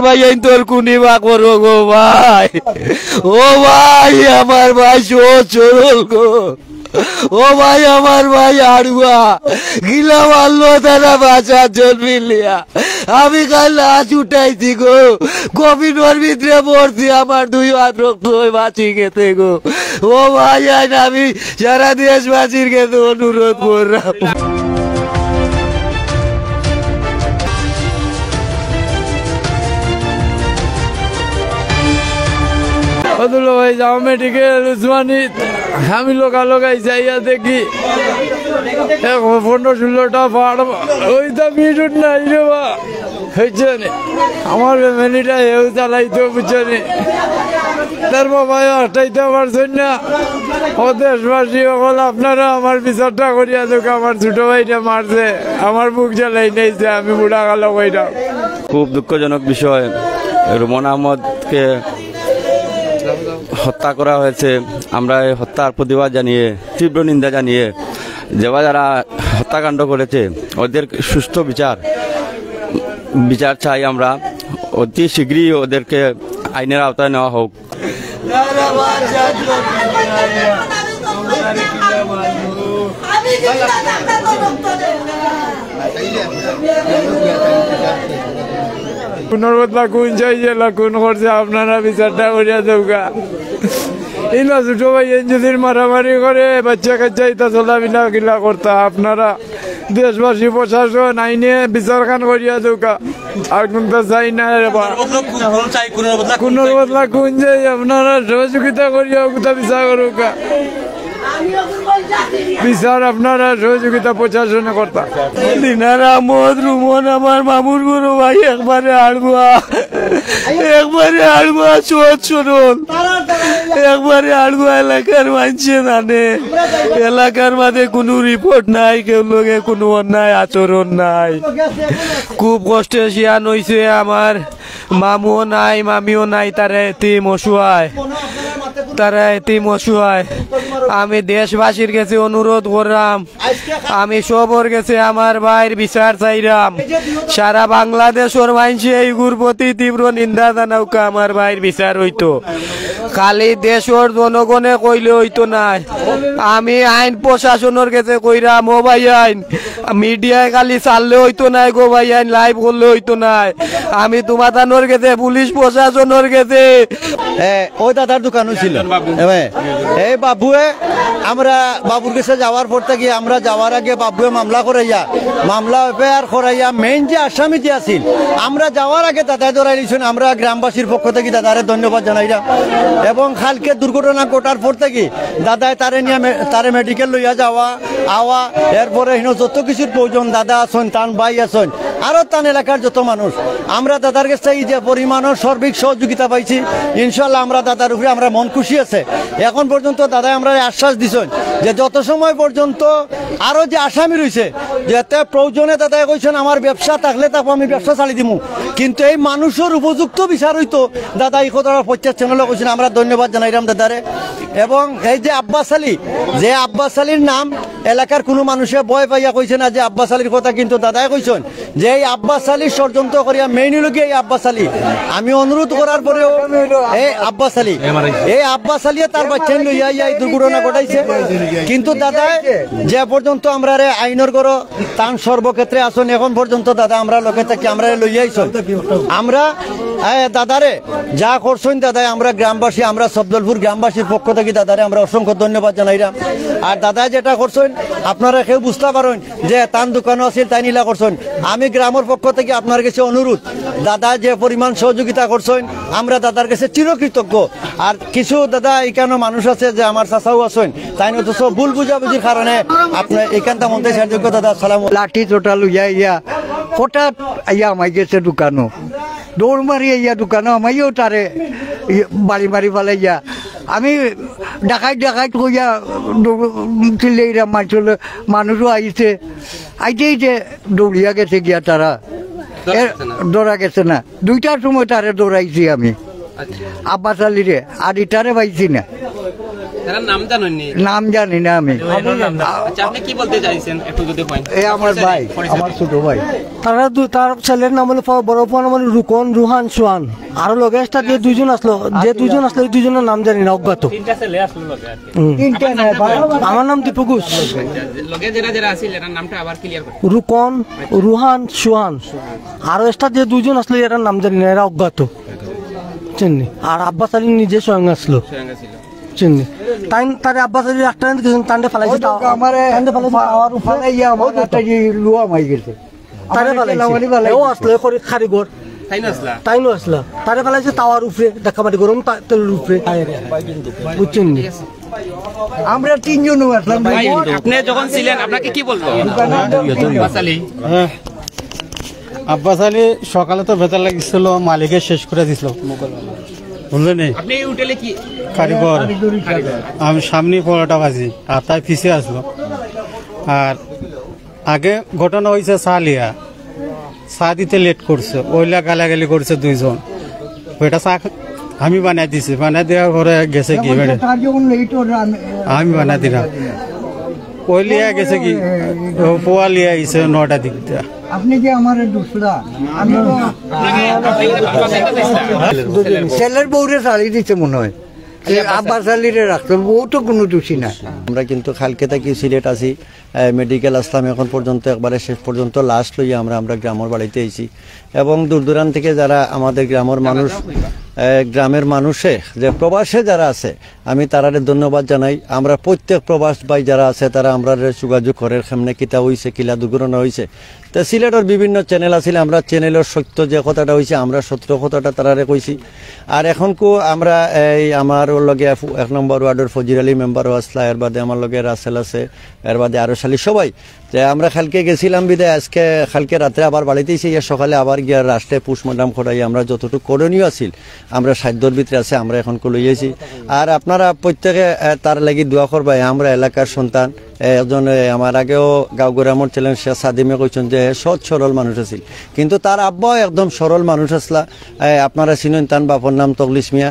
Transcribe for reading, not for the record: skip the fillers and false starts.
ভাই তোর কুনি বা করো গো ভাই, ও ভাই আমার ভাই চোরল গো, ও ভাই আমার ভাই আড়ুয়া গিলা মারলো তারা বাঁচার জন্য মিলিয়া, আমি কাল লাশ উঠাইছি গো, কবিনোর ভিতরে পড়ছি, আমার 2 হাত রক্ত বাঁচি গেছে গো, ও ভাই আমি সারা দেশবাসীর কাছে অনুরোধ করলাম। ভাই যাও মেডিকেল উসমানি, আমি লোকাই যাইয়া দেখি 15-16টা পাড় ওইটা মিটুন নাই রে বা হয়েছে আমার ফ্যামিলিটা হেউ চালাইতো বুঝছে তার বাবা হটাইতে পারছেন না, ও দেশবাসী সকল আপনারা আমার বিচারটা করিয়া দেখ, আমার ছোট ভাইটা মারছে, আমার বুক জ্বালাই নিয়েছে, আমি বুড়া গেল ওইটা। খুব দুঃখজনক বিষয়, রুমন আহমদকে হত্যা করা হয়েছে। আমরা এই হত্যার প্রতিবাদ জানিয়ে, তীব্র নিন্দা জানিয়ে, যারা হত্যাকাণ্ড করেছে ওদের সুষ্ঠু বিচার চাই আমরা, অতি শীঘ্রই ওদেরকে আইনের আওতায় নেওয়া হোক। পুনর্বদলা কোন চাইছে কোন করছে, আপনারা বিচারটা করিয়া দেওগা। এই না ছোট ভাই যদি মারামারি করে বাচ্চা কাচ্চা ইতা চলাফিলা গিলা করতা, আপনারা দেশবাসী প্রশাসন আইনে বিচার খান করিয়া দেওগা। আর কোনটা চাই না পুনর্বদলা কোন যাই, আপনারা সহযোগিতা করিয়া কোথা বিচার করুকা, বিচার আপনারা সহযোগিতা প্রশাসনে করতা। দিনার আহমদ রুমন আমার মামুর গুরু ভাই একবারে আড়গুয়া চোরল, একবারে আড়গুয়া এলাকার মানছে জানে, এলাকার মাঝে কোনো রিপোর্ট নাই, কেউ লোকে কোনো অন্যায় আচরণ নাই, খুব কষ্টে শিয়ান হইছে, আমার মামুও নাই মামিও নাই, তারা এতিম অসহায়। আমি দেশবাসীর কাছে অনুরোধ করলাম, আমি সবর কাছে আমার ভাইয়ের বিচার চাইলাম, সারা বাংলাদেশের মানুষে এইগুর প্রতি তীব্র নিন্দা জানাউকা, আমার ভাইয়ের বিচার হইতো, খালি দেশের জনগণে কইলে হইতো না, আমি আইন প্রশাসনের কাছে কইরাম, ও ভাই আইন মিডিয়ায় খালি চাললে হইতো না গো ভাই, আইন লাইভ করলে হইতো না, আমি তোমাদের কাছে পুলিশ প্রশাসনের কাছে। ওই দাদার দোকান ছিল এই বাবুয়ে, আমরা বাবুর কাছে যাওয়ার পর থেকে আমরা যাওয়ার আগে বাবুয়ে মামলা এফআইআর করাইয়া মেইন যে আসামি যে আছিল, আমরা যাওয়ার আগে দাদায় ধরাই নিয়েছেন, আমরা গ্রামবাসীর পক্ষ থেকে দাদারে ধন্যবাদ জানাইরা। এবং কালকে দুর্ঘটনা ঘটার পর থেকে দাদায় তারে মেডিকেল লইয়া আওয়া, এরপরে যত কিছুর প্রয়োজন দাদা আছেন, তান ভাই আছেন, আরো তান এলাকার যত মানুষ, আমরা দাদার কাছে এই যে পরিমাণের সার্বিক সহযোগিতা পাইছি, ইনশাল্লাহ আমরা দাদার উপরে আমরা মন খুশি আছে। এখন পর্যন্ত দাদা আমরা আশ্বাস দিছেন যে যত সময় পর্যন্ত আরো যে আসামি রয়েছে, যাতে প্রয়োজনে দাদা কইছেন আমার ব্যবসা থাকলে তারপর আমি ব্যবসা চালিয়ে দিব, কিন্তু এই মানুষের উপযুক্ত বিচার হইতো দাদা এই কথা প্রচার চ্যানেলে কইছেন, আমরা ধন্যবাদ জানাইলাম দাদারে। এবং এই যে আব্বাস আলীর নাম এলাকার কোনো মানুষে ভয় পাইয়া কইছে না যে আব্বাস আলীর কথা, কিন্তু দাদাই কইছেন যে এই আব্বাস আলীর ষড়যন্ত্র করিয়া মেইন হইল গিয়ে এই আব্বাস আলী। আমি অনুরোধ করার পরেও এই আব্বাস আলী তার বাচ্চা লইয়া এই দুর্ঘটনা ঘটাইছে, কিন্তু দাদা যে পর্যন্ত আমরা আইনের গড় তান সর্বক্ষেত্রে আসুন, এখন পর্যন্ত দাদা আমরা লোকে থাকি আমরা লইয়াইছেন, আমরা দাদারে যা করছেন দাদা, আমরা গ্রামবাসী, আমরা সবদলপুর গ্রামবাসীর পক্ষ থেকে দাদারে আমরা অসংখ্য ধন্যবাদ জানাইলাম। আর দাদা যেটা করছেন আপনারা কেউ বুঝতে পারেন যে তান দোকানও আছে তাই নিলা করছেন, আমি গ্রামের পক্ষ থেকে আপনার কাছে অনুরোধ, দাদা যে পরিমাণ সহযোগিতা করছেন আমরা দাদার কাছে চিরকৃতজ্ঞ। আর কিছু দাদা এখানে মানুষ আছে যে আমার চাচাও আছেন, তাই অথচ ভুল বুঝাবুঝির কারণে আপনার এখানটা মন্ত্রী সাহায্য দাদা সালাম লাঠি চোটা লইয়া হঠাৎ আইয়া আমাই গেছে দোকানও, দৌড় মারি আইয়া দোকানও আমাইও তারে বাড়ি পালাইয়া, আমি ডাকাইত কইয়া চিল্লাইরা মানুষও আইছে, আইতে দৌড়িয়া গেছে গিয়া, তারা দৌড়া গেছে না, 2টার সময় তারে দৌড়াইছি আমি আব্বাস আলীরে, আর ইটারে পাইছি না। নাম জানেননি? নাম জানি না আমি। আচ্ছা, আপনি কি বলতে চাইছেন একটু যদি পয়েন্ট? এই আমার ভাই, আমার ছোট ভাই। তার ছেলের নাম হলো বড় নাম হলো রুকন, রুহান, সোহান। আরো লগে যে দুইজন আসলো, ওই দুইজনের নাম জানি না, অজ্ঞাত। আমার নাম দীপক ঘোষ। লগে যারা আছিল এর নামটা আবার ক্লিয়ার করুন। রুকন, রুহান, সোহান। আরো এক্সট্রা যে দুইজন আসলো এর নাম জানি না, এরা অজ্ঞাত। চিনি। আর আব্বাস আলী নিজে স্বয়ং আসলো। চিনি। তার আব্বাস আলী একটা টান্ডে ফেলাইছে, কারিগর তাইনো আসলা তারে ফেলাইছে তাওয়ার উপরে, দেখা পাটি গরম তেলের উপরে, বুঝছেন? আমরা তিনজন আসলাম। আপনি যখন ছিলেন আপনাকে কি বলতো আব্বাস আলী? সকালে তো বেতার লাগিছিল, মালিকে শেষ করে দিছিল, বুঝলেন? আপনি এই হোটেলে কি কারিগর, আমি সামনে 15টা বাজি, আর তাই পিছিয়ে আসলো। আর আগে ঘটনা হয়েছে চা দিতে লেট করছে, ওইলা গালাগালি করছে দুইজন। ওইটা চা আমি বানাই দিছি, বানাই দেওয়ার পরে গেছে কি আমি বানাই দিলাম, ওই লিয়া গেছে কি পোয়া লিয়া আইছে 9টা দিক দিয়া। আপনি কি আমার দুসরা? আমি ছেলের বউরে চালিয়ে দিচ্ছে মনে হয়, আব্বাস আলীরে রাখতো, বউ তো কোনো দোষী না। আমরা কিন্তু কালকে থেকে সিলেট আছি, মেডিকেল আসলাম এখন পর্যন্ত, একবারে শেষ পর্যন্ত লাস্ট লইয়া আমরা গ্রামের বাড়িতে আইছি। এবং দূর দূরান্ত থেকে যারা আমাদের গ্রামের মানুষে যে প্রবাসে যারা আছে, আমি তারারে ধন্যবাদ জানাই। আমরা প্রত্যেক প্রবাস ভাই যারা আছে তারা আমরা যোগাযোগ করে সামনে কিতা হয়েছে, কিলা দুর্ঘটনা হয়েছে। তো সিলেটের বিভিন্ন চ্যানেল আছে, আমরা চ্যানেলের সত্য যে কথাটা হয়েছে আমরা সত্য কথাটা তারারে কইছি। আর এখন আমরা এই আমার লগে 1 নম্বর ওয়ার্ডের ফজির আলী মেম্বারও আসলা, এর বাদে আমার লগে রাসেল আছে, এর বাদে আরো শালি সবাই। যে আমরা কালকে গেছিলাম বিদায়, আজকে কালকে রাত্রে আবার বাড়িতে এসে সকালে আবার গিয়া রাষ্ট্রে পোস্টমর্টম করাই আমরা যতটুকু করণীয় আছিল আমরা সাধ্যর ভিতরে আছে, আমরা এখন লইয়েছি। আর আপনারা প্রত্যেকে তার লাগি দোয়া করবাই। আমরা এলাকার সন্তান, একজন আমার আগেও গাঁওগ্রামর ছিলেন, সে সাদিমে কইছেন যে সৎ সরল মানুষ আছিল, কিন্তু তার আব্বাও একদম সরল মানুষ আসলা। আপনারা চিনেন, তার বাপর নাম তগলিস মিয়া।